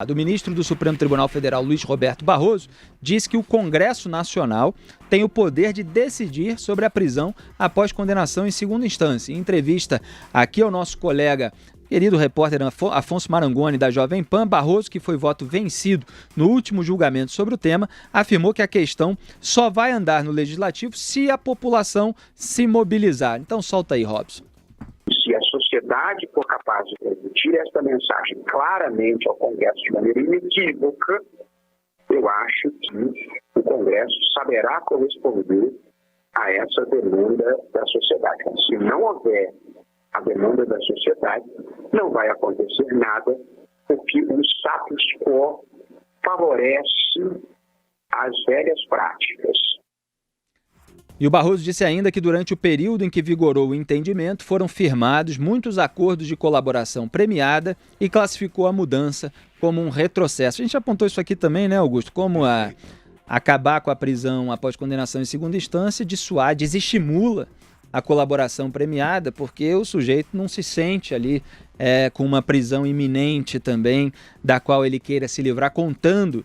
O ministro do Supremo Tribunal Federal, Luiz Roberto Barroso, disse que o Congresso Nacional tem o poder de decidir sobre a prisão após condenação em segunda instância. Em entrevista aqui ao nosso colega, querido repórter Afonso Marangoni, da Jovem Pan, Barroso, que foi voto vencido no último julgamento sobre o tema, afirmou que a questão só vai andar no Legislativo se a população se mobilizar. Então solta aí, Robson. Se a sociedade for capaz de transmitir esta mensagem claramente ao Congresso de maneira inequívoca, eu acho que o Congresso saberá corresponder a essa demanda da sociedade. Se não houver a demanda da sociedade, não vai acontecer nada, porque o status quo favorece as velhas práticas. E o Barroso disse ainda que durante o período em que vigorou o entendimento foram firmados muitos acordos de colaboração premiada e classificou a mudança como um retrocesso. A gente apontou isso aqui também, né, Augusto? Como acabar com a prisão após condenação em segunda instância desestimula a colaboração premiada, porque o sujeito não se sente ali com uma prisão iminente também, da qual ele queira se livrar, contando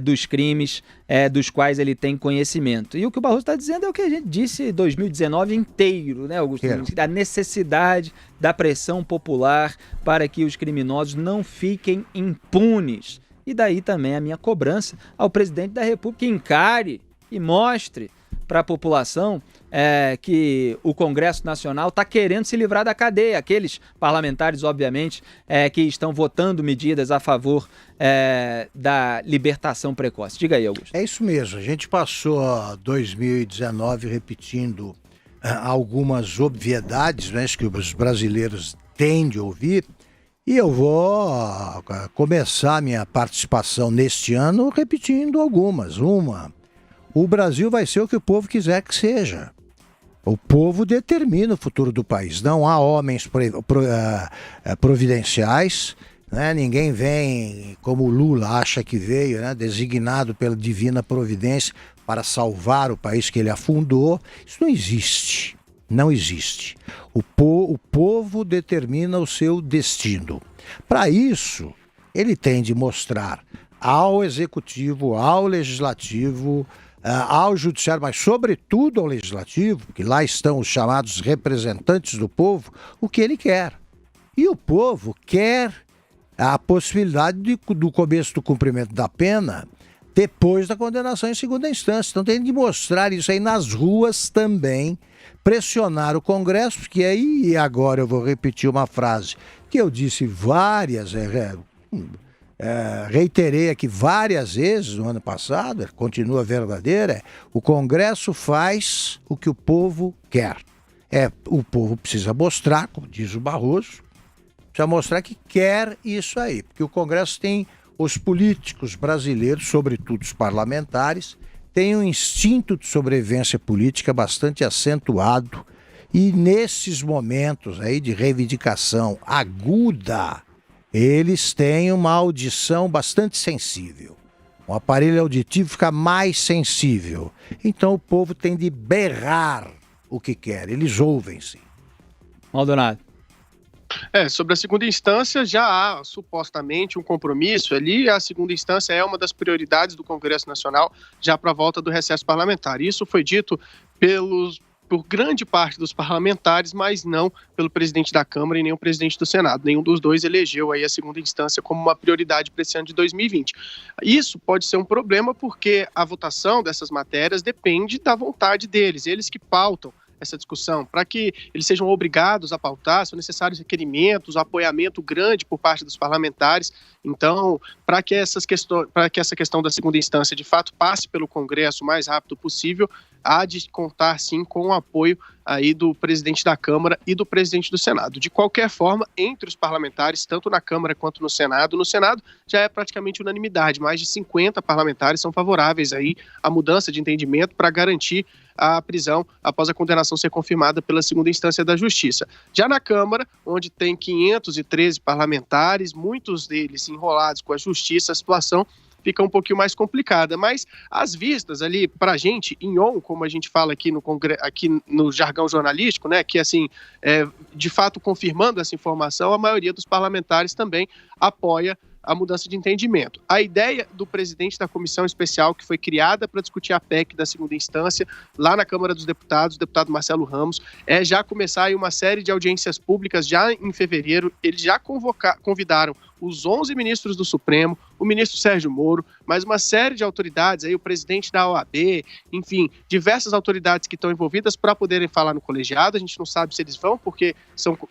dos crimes dos quais ele tem conhecimento. E o que o Barroso está dizendo é o que a gente disse em 2019 inteiro, né, Augusto? A necessidade da pressão popular para que os criminosos não fiquem impunes. E daí também a minha cobrança ao presidente da República que encare e mostre para a população que o Congresso Nacional está querendo se livrar da cadeia. Aqueles parlamentares, obviamente, que estão votando medidas a favor da libertação precoce. Diga aí, Augusto. É isso mesmo. A gente passou 2019 repetindo algumas obviedades, né, que os brasileiros têm de ouvir. E eu vou começar minha participação neste ano repetindo algumas. O Brasil vai ser o que o povo quiser que seja. O povo determina o futuro do país. Não há homens providenciais, né? Ninguém vem, como o Lula acha que veio, né? Designado pela divina providência para salvar o país que ele afundou. Isso não existe. Não existe. O povo determina o seu destino. Para isso, ele tem de mostrar ao Executivo, ao Legislativo, ao Judiciário, mas sobretudo ao Legislativo, porque lá estão os chamados representantes do povo, o que ele quer. E o povo quer a possibilidade do começo do cumprimento da pena depois da condenação em segunda instância. Então tem de mostrar isso aí nas ruas também, pressionar o Congresso, porque aí, e agora eu vou repetir uma frase que eu disse reiterei aqui várias vezes no ano passado, continua verdadeira, o Congresso faz o que o povo quer. O povo precisa mostrar, como diz o Barroso, precisa mostrar que quer isso aí, porque o Congresso tem, os políticos brasileiros, sobretudo os parlamentares, têm um instinto de sobrevivência política bastante acentuado e nesses momentos aí de reivindicação aguda, eles têm uma audição bastante sensível. O aparelho auditivo fica mais sensível. Então o povo tem de berrar o que quer. Eles ouvem, sim. Maldonado. Sobre a segunda instância já há supostamente um compromisso ali. A segunda instância é uma das prioridades do Congresso Nacional já para a volta do recesso parlamentar. Isso foi dito por grande parte dos parlamentares, mas não pelo presidente da Câmara e nem o presidente do Senado. Nenhum dos dois elegeu aí a segunda instância como uma prioridade para esse ano de 2020. Isso pode ser um problema porque a votação dessas matérias depende da vontade deles, eles que pautam essa discussão. Para que eles sejam obrigados a pautar, são necessários requerimentos, apoiamento grande por parte dos parlamentares. Então, para que essa questão da segunda instância de fato passe pelo Congresso o mais rápido possível, há de contar sim com o apoio aí do presidente da Câmara e do presidente do Senado. De qualquer forma, entre os parlamentares, tanto na Câmara quanto no Senado já é praticamente unanimidade. Mais de 50 parlamentares são favoráveis aí à mudança de entendimento para garantir a prisão após a condenação ser confirmada pela segunda instância da Justiça. Já na Câmara, onde tem 513 parlamentares, muitos deles enrolados com a Justiça, a situação fica um pouquinho mais complicada, mas as vistas ali para a gente, em on, como a gente fala aqui no jargão jornalístico, né, que assim, de fato confirmando essa informação, a maioria dos parlamentares também apoia a mudança de entendimento. A ideia do presidente da comissão especial que foi criada para discutir a PEC da segunda instância, lá na Câmara dos Deputados, o deputado Marcelo Ramos, é já começar aí uma série de audiências públicas já em fevereiro. Eles já convidaram os 11 ministros do Supremo, o ministro Sérgio Moro, mais uma série de autoridades, aí o presidente da OAB, enfim, diversas autoridades que estão envolvidas para poderem falar no colegiado. A gente não sabe se eles vão, porque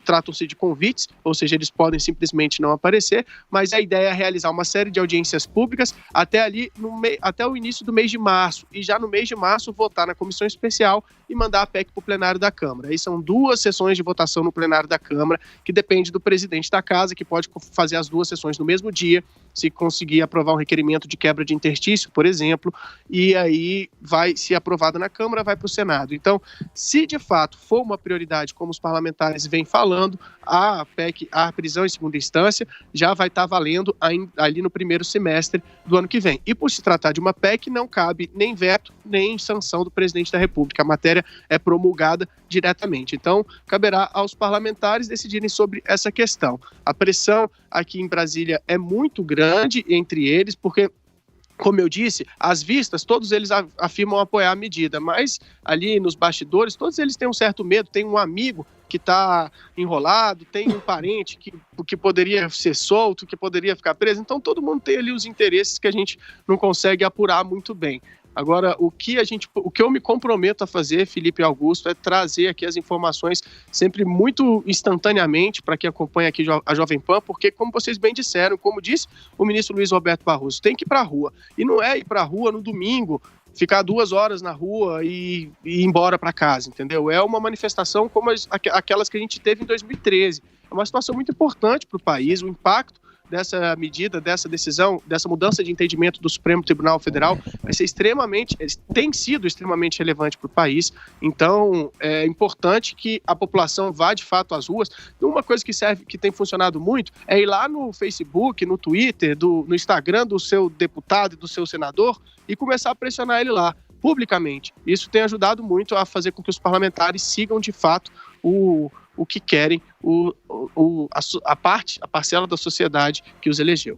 tratam-se de convites, ou seja, eles podem simplesmente não aparecer, mas a ideia é realizar uma série de audiências públicas até até o início do mês de março, e já no mês de março votar na comissão especial e mandar a PEC para o plenário da Câmara. Aí são 2 sessões de votação no plenário da Câmara, que depende do presidente da casa, que pode fazer as 2 sessões no mesmo dia, se conseguir aprovar um requerimento de quebra de interstício, por exemplo, e aí vai, se aprovada na Câmara, vai para o Senado. Então, se de fato for uma prioridade, como os parlamentares vêm falando, a PEC, a prisão em segunda instância, já vai estar valendo ali no primeiro semestre do ano que vem. E por se tratar de uma PEC, não cabe nem veto, nem sanção do presidente da República. A matéria é promulgada diretamente. Então, caberá aos parlamentares decidirem sobre essa questão. A pressão aqui em Brasília é muito grande entre eles, porque, como eu disse, às vistas, todos eles afirmam apoiar a medida, mas ali nos bastidores, todos eles têm um certo medo. Tem um amigo que está enrolado, tem um parente que poderia ser solto, que poderia ficar preso. Então, todo mundo tem ali os interesses que a gente não consegue apurar muito bem. Agora, o que eu me comprometo a fazer, Felipe e Augusto, é trazer aqui as informações sempre muito instantaneamente para quem acompanha aqui a Jovem Pan, porque, como vocês bem disseram, como disse o ministro Luiz Roberto Barroso, tem que ir para a rua. E não é ir para a rua no domingo, ficar 2 horas na rua e ir embora para casa, entendeu? É uma manifestação como aquelas que a gente teve em 2013. É uma situação muito importante para o país, o impacto dessa medida, dessa decisão, dessa mudança de entendimento do Supremo Tribunal Federal tem sido extremamente relevante para o país. Então, é importante que a população vá de fato às ruas. Uma coisa que tem funcionado muito é ir lá no Facebook, no Twitter, no Instagram do seu deputado e do seu senador e começar a pressionar ele lá, publicamente. Isso tem ajudado muito a fazer com que os parlamentares sigam de fato o que querem, a parcela da sociedade que os elegeu.